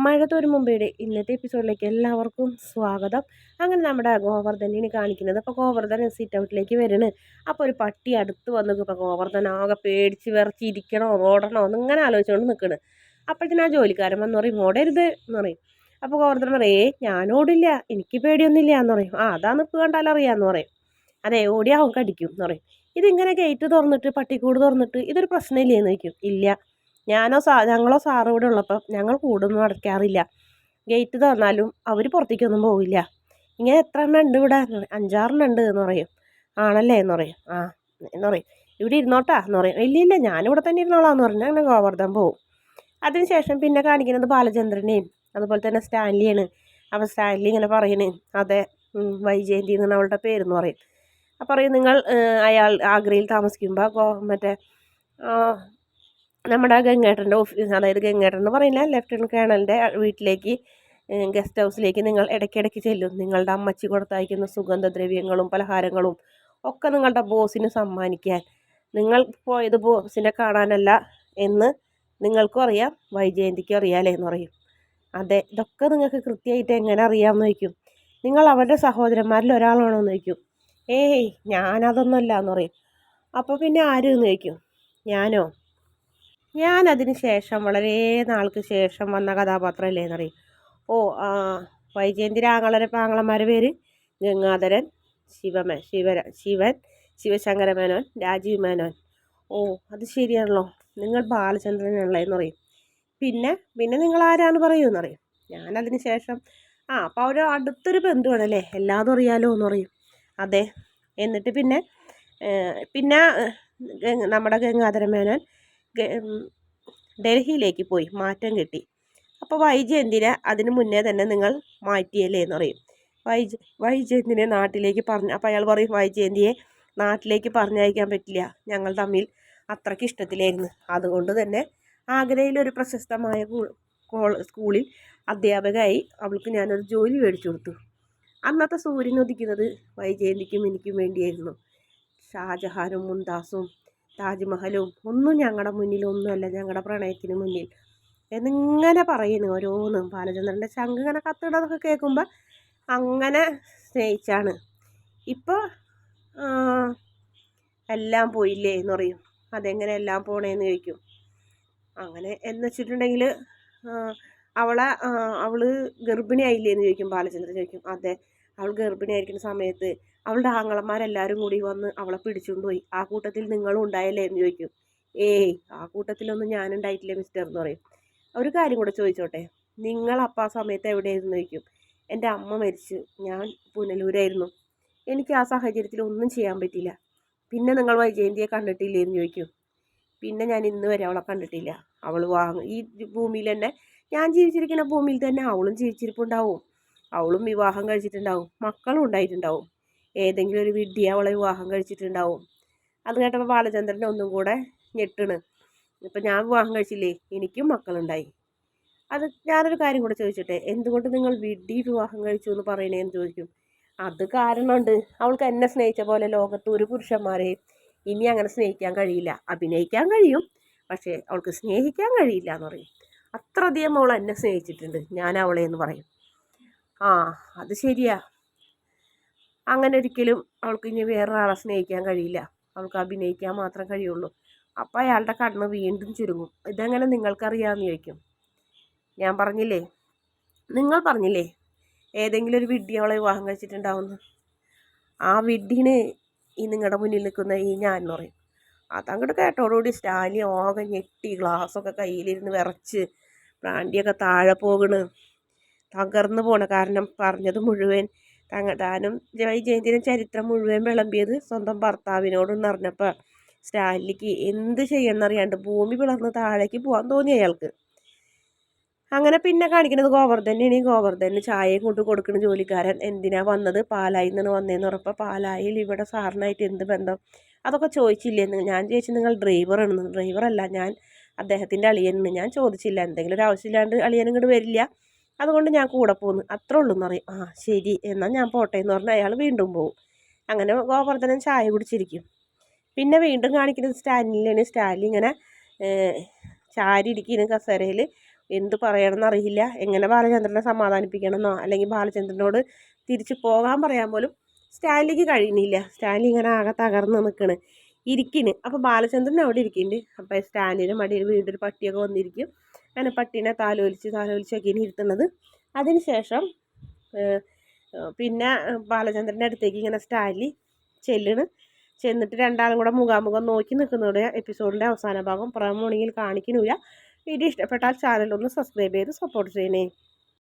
മഴ തോരും മുമ്പേടെ ഇന്നത്തെ എപ്പിസോഡിലേക്ക് എല്ലാവർക്കും സ്വാഗതം. അങ്ങനെ നമ്മുടെ ഗോവർദ്ധനെ കാണിക്കുന്നത്. അപ്പോൾ ഗോവർദ്ധൻ സീറ്റ് ഔട്ടിലേക്ക് വരണ്. അപ്പോൾ ഒരു പട്ടി അടുത്ത് വന്നു. ഇപ്പോൾ ഗോവർദ്ധൻ ആകെ പേടിച്ച് വിറച്ചിരിക്കണോ ഓടണോ എന്നിങ്ങനെ ആലോചിച്ചുകൊണ്ട് നിൽക്കണ്. അപ്പോഴത്തേനും ആ ജോലിക്കാരൻ വന്ന് പറയും ഓടരുത് എന്ന് പറയും. അപ്പോൾ ഗോവർദ്ധൻ പറയും ഞാൻ ഓടില്ല, എനിക്ക് പേടിയൊന്നുമില്ല എന്ന് പറയും. അതാ നിൽക്കുക കണ്ടാലറിയാമെന്ന് പറയും. അതെ ഓടിയാ അവൻ കടിക്കും എന്ന് പറയും. ഇതിങ്ങനെ ഗേറ്റ് തുറന്നിട്ട് പട്ടിക്കൂട് തുറന്നിട്ട് ഇതൊരു പ്രശ്നമില്ലേന്ന് ചോദിക്കും. ഇല്ല, ഞങ്ങളോ സാറും ഇവിടെ ഉള്ളപ്പോൾ ഞങ്ങൾ കൂടൊന്നും അടയ്ക്കാറില്ല. ഗേറ്റ് തുറന്നാലും അവർ പുറത്തേക്കൊന്നും പോവില്ല. ഇങ്ങനെ എത്ര എണ്ണം ഉണ്ട് ഇവിടെ? 5-6 ഉണ്ട് എന്ന് പറയും. ആണല്ലേ എന്ന് പറയും. എന്ന് പറയും. ഇവിടെ ഇരുന്നോട്ടാ എന്ന് പറയും. ഇല്ല ഞാനിവിടെ തന്നെ ഇരുന്നോളാന്ന് പറഞ്ഞാൽ അങ്ങനെ ഗോവർദ്ധൻ പോവും. അതിനുശേഷം പിന്നെ കാണിക്കുന്നത് ബാലചന്ദ്രനെയും അതുപോലെ തന്നെ സ്റ്റാൻലിയാണ്. അപ്പോൾ സ്റ്റാൻലി ഇങ്ങനെ പറയണേ അതെ വൈജയന്തി എന്നാണ് അവളുടെ പേരെന്ന് പറയും. അപ്പോൾ പറയും നിങ്ങൾ അയാൾ ആഗ്രയിൽ താമസിക്കുമ്പോൾ മറ്റേ നമ്മുടെ ഗംഗേട്ടൻ്റെ ഓഫീസ്, അതായത് ഗംഗേട്ടൻ എന്ന് പറയുന്ന ലെഫ്റ്റനൻറ്റ് കേണലിൻ്റെ വീട്ടിലേക്ക് ഗസ്റ്റ് ഹൗസിലേക്ക് നിങ്ങൾ ഇടയ്ക്കിടയ്ക്ക് ചെല്ലും. നിങ്ങളുടെ അമ്മച്ചി കൊടുത്തയക്കുന്ന സുഗന്ധദ്രവ്യങ്ങളും പലഹാരങ്ങളും ഒക്കെ നിങ്ങളുടെ ബോസിന് സമ്മാനിക്കാൻ. നിങ്ങൾ പോയത് ബോസിനെ കാണാനല്ല എന്ന് നിങ്ങൾക്കും അറിയാം, വൈജയന്തിക്കും അറിയാമല്ലേ എന്ന് പറയും. അതെ, ഇതൊക്കെ നിങ്ങൾക്ക് കൃത്യമായിട്ട് എങ്ങനെ അറിയാമെന്ന് ചോദിക്കും. നിങ്ങൾ അവരുടെ സഹോദരന്മാരിൽ ഒരാളാണോ എന്ന് ചോദിക്കും. ഞാനതൊന്നുമല്ല എന്ന് പറയും. അപ്പോൾ പിന്നെ ആര് എന്ന് ചോദിക്കും. ഞാനതിന് ശേഷം വളരെ നാൾക്ക് ശേഷം വന്ന കഥാപാത്രമല്ലേ എന്നറിയും. വൈജയന്തി ആങ്ങളമാരുടെ പേര് ഗംഗാധരൻ, ശിവൻ, ശിവശങ്കര മേനോൻ, രാജീവ് മേനോൻ. അത് ശരിയാണല്ലോ, നിങ്ങൾ ബാലചന്ദ്രനാണല്ലോ എന്ന് പറയും. പിന്നെ നിങ്ങൾ ആരാന്ന് പറയൂന്നറിയും. ഞാനതിന് ശേഷം അപ്പോൾ അവർ അടുത്തൊരു ബന്ധുവാണല്ലേ, എല്ലാതും അറിയാലോ എന്ന് പറയും. അതെ. എന്നിട്ട് പിന്നെ നമ്മുടെ ഗംഗാധര മേനോൻ ഡൽഹിയിലേക്ക് പോയി, മാറ്റം കിട്ടി. അപ്പോൾ വൈജയന്തിനെ അതിന് മുന്നേ തന്നെ നിങ്ങൾ മാറ്റിയല്ലേ എന്ന് പറയും. വൈജയന്തിനെ നാട്ടിലേക്ക് അപ്പോൾ അയാൾ പറയും വൈജയന്തിയെ നാട്ടിലേക്ക് പറഞ്ഞയക്കാൻ പറ്റില്ല, ഞങ്ങൾ തമ്മിൽ അത്രയ്ക്ക് ഇഷ്ടത്തിലായിരുന്നു. അതുകൊണ്ട് തന്നെ ആഗ്രയിലൊരു പ്രശസ്തമായ സ്കൂളിൽ അധ്യാപകയായി അവൾക്ക് ഞാനൊരു ജോലി മേടിച്ചു കൊടുത്തു. അന്നത്തെ സൂര്യൻ ഉദിക്കുന്നത് വൈജയന്തിക്കും എനിക്കും വേണ്ടിയായിരുന്നു. ഷാജഹാനും മുംതാസും താജ്മഹലും ഒന്നും ഞങ്ങളുടെ മുന്നിലൊന്നുമല്ല, ഞങ്ങളുടെ പ്രണയത്തിന് മുന്നിൽ എന്നിങ്ങനെ പറയുന്നു ഓരോന്നും. ബാലചന്ദ്രൻ്റെ ശംഖ് ഇങ്ങനെ കത്തിടതൊക്കെ കേൾക്കുമ്പോൾ അങ്ങനെ സ്നേഹിച്ചാണ്. ഇപ്പോൾ എല്ലാം പോയില്ലേ എന്ന് പറയും. അതെങ്ങനെ എല്ലാം പോണേന്ന് ചോദിക്കും. അങ്ങനെ എന്ന് വെച്ചിട്ടുണ്ടെങ്കിൽ അവൾ ഗർഭിണിയായില്ലേ എന്ന് ചോദിക്കും. ബാലചന്ദ്രൻ ചോദിക്കും. അതെ, അവൾ ഗർഭിണിയായിരിക്കുന്ന സമയത്ത് അവളുടെ ആങ്ങളമാരെല്ലാവരും കൂടി വന്ന് അവളെ പിടിച്ചുകൊണ്ട് പോയി. ആ കൂട്ടത്തിൽ നിങ്ങളും ഉണ്ടായല്ലേ എന്ന് ചോദിക്കും. ആ കൂട്ടത്തിലൊന്നും ഞാനുണ്ടായിട്ടില്ല മിസ്റ്റർ എന്ന് പറയും. ഒരു കാര്യം കൂടെ ചോദിച്ചോട്ടെ, നിങ്ങൾ അപ്പം ആ സമയത്ത് എവിടെയായിരുന്നു ചോദിക്കും. എൻ്റെ അമ്മ മരിച്ചു, ഞാൻ പുനലൂരായിരുന്നു, എനിക്ക് ആ സാഹചര്യത്തിൽ ഒന്നും ചെയ്യാൻ പറ്റില്ല. പിന്നെ നിങ്ങൾ വൈജയന്തിയെ കണ്ടിട്ടില്ലേ എന്ന് ചോദിക്കും. പിന്നെ ഞാൻ ഇന്ന് വരെ അവളെ കണ്ടിട്ടില്ല. അവൾ ഈ ഭൂമിയിൽ തന്നെ, ഞാൻ ജീവിച്ചിരിക്കുന്ന ഭൂമിയിൽ തന്നെ അവളും ജീവിച്ചിരിപ്പുണ്ടാവും. അവളും വിവാഹം കഴിച്ചിട്ടുണ്ടാവും, മക്കളും ഉണ്ടായിട്ടുണ്ടാവും. ഏതെങ്കിലും ഒരു വിഡ്ഢിയെ അവളെ വിവാഹം കഴിച്ചിട്ടുണ്ടാവും. അത് കേട്ടപ്പോൾ ബാലചന്ദ്രൻ ഒന്നും കൂടെ ഞെട്ടണ്. ഇപ്പം ഞാൻ വിവാഹം കഴിച്ചില്ലേ, എനിക്കും മക്കളുണ്ടായി. അത് ഞാനൊരു കാര്യം കൂടെ ചോദിച്ചോട്ടെ, എന്തുകൊണ്ട് നിങ്ങൾ വിഡ്ഢി വിവാഹം കഴിച്ചു എന്ന് പറയണേന്ന് ചോദിക്കും. അത് കാരണമുണ്ട്, അവൾക്ക് എന്നെ സ്നേഹിച്ച പോലെ ലോകത്ത് ഒരു പുരുഷന്മാരെയും ഇനി അങ്ങനെ സ്നേഹിക്കാൻ കഴിയില്ല. അഭിനയിക്കാൻ കഴിയും, പക്ഷേ അവൾക്ക് സ്നേഹിക്കാൻ കഴിയില്ല എന്ന് പറയും. അത്രയധികം അവൾ എന്നെ സ്നേഹിച്ചിട്ടുണ്ട് ഞാൻ അവളെ എന്ന് പറയും. അത് ശരിയാ, അങ്ങനെ ഒരിക്കലും അവൾക്ക് ഇനി വേറൊരാളെ സ്നേഹിക്കാൻ കഴിയില്ല, അവൾക്ക് അഭിനയിക്കാൻ മാത്രം കഴിയുള്ളൂ. അപ്പോൾ അയാളുടെ കണ്ണ് വീണ്ടും ചുരുങ്ങും. ഇതെങ്ങനെ നിങ്ങൾക്കറിയാമെന്ന് ചോദിക്കും. നിങ്ങൾ പറഞ്ഞില്ലേ ഏതെങ്കിലും ഒരു വിഡ്ഢി അവളെ വിവാഹം കഴിച്ചിട്ടുണ്ടാവുമെന്ന്. ആ വിഡ്ഢിന് ഈ നിങ്ങളുടെ മുന്നിൽ നിൽക്കുന്ന ഈ ഞാൻ എന്ന് പറയും. അതങ്ങോട്ട് കേട്ടോടുകൂടി സ്റ്റാലി ആകെ ഞെട്ടി, ഗ്ലാസ്സൊക്കെ കയ്യിലിരുന്ന് വിറച്ച്, ബ്രാൻഡിയൊക്കെ താഴെ പോകണ്, തകർന്നു പോണ്. കാരണം പറഞ്ഞത് മുഴുവൻ താനും വൈജയന്തിനും ചരിത്രം മുഴുവൻ വിളമ്പിയത് സ്വന്തം ഭർത്താവിനോടെന്ന് അറിഞ്ഞപ്പോൾ സ്റ്റാലിക്ക് എന്ത് ചെയ്യുമെന്നറിയാണ്ട് ഭൂമി പിളർന്ന് താഴേക്ക് പോകാൻ തോന്നി അയാൾക്ക്. അങ്ങനെ പിന്നെ കാണിക്കുന്നത് ഗോവർദ്ധനാണ്. ഗോവർദ്ധന് ചായയും കൊണ്ട് കൊടുക്കുന്ന ജോലിക്കാരൻ എന്തിനാ വന്നത്, പാലായിൽ നിന്ന് വന്നതെന്ന് പറഞ്ഞപ്പോൾ പാലായിൽ ഇവിടെ സാറിനായിട്ട് എന്ത് ബന്ധം, അതൊക്കെ ചോദിച്ചില്ലേന്ന്. ഞാൻ ചോദിച്ചു നിങ്ങൾ ഡ്രൈവറാണെന്ന്. ഡ്രൈവറല്ല, ഞാൻ അദ്ദേഹത്തിൻ്റെ അളിയനെന്ന്. ഞാൻ ചോദിച്ചില്ല, എന്തെങ്കിലും ഒരു ആവശ്യമില്ലാണ്ട് അളിയനും ഇങ്ങോട്ട് വരില്ല, അതുകൊണ്ട് ഞാൻ കൂടെ പോകുന്നു, അത്രേ ഉള്ളൂ എന്ന് പറയും. ശരി എന്നാൽ ഞാൻ പോട്ടെ എന്ന് പറഞ്ഞാൽ അയാൾ വീണ്ടും പോകും. അങ്ങനെ ഗോവർദ്ധനൻ ചായ കുടിച്ചിരിക്കും. പിന്നെ വീണ്ടും കാണിക്കുന്നത് സ്റ്റാലിനാണ്. സ്റ്റാലിൻ ഇങ്ങനെ ചാരി ഇരിക്കുന്ന കസേരയിൽ എന്ത് പറയണമെന്ന് അറിയില്ല. എങ്ങനെ ബാലചന്ദ്രനെ സമാധാനിപ്പിക്കണമെന്നോ അല്ലെങ്കിൽ ബാലചന്ദ്രനോട് തിരിച്ച് പോകാൻ പറയാൻ പോലും സ്റ്റാൻലിക്ക് കഴിയുന്നില്ല. സ്റ്റാൻലി ഇങ്ങനെ ആകെ തകർന്ന് നിൽക്കണ് ഇരിക്കിന്. അപ്പോൾ ബാലചന്ദ്രൻ അവിടെ ഇരിക്കുന്നുണ്ട്. അപ്പോൾ സ്റ്റാൻലിൻ്റെ മടിയിൽ വീണ്ടും ഒരു പട്ടിയൊക്കെ വന്നിരിക്കും. അങ്ങനെ പട്ടീനെ താലോലിച്ചൊക്കെ ഇരുത്തുന്നത്. അതിനുശേഷം പിന്നെ ബാലചന്ദ്രൻ്റെ അടുത്തേക്ക് ഇങ്ങനെ സ്റ്റാൻലി ചെന്നിട്ട് രണ്ടാളും കൂടെ മുഖാമുഖം നോക്കി നിൽക്കുന്നതോടെ എപ്പിസോഡിൻ്റെ അവസാന ഭാഗം പ്രമോണിങ്ങിൽ കാണിക്കുന്നില്ല. വീഡിയോ ഇഷ്ടപ്പെട്ടാൽ ചാനൽ ഒന്ന് സബ്സ്ക്രൈബ് ചെയ്ത് സപ്പോർട്ട് ചെയ്യണേ.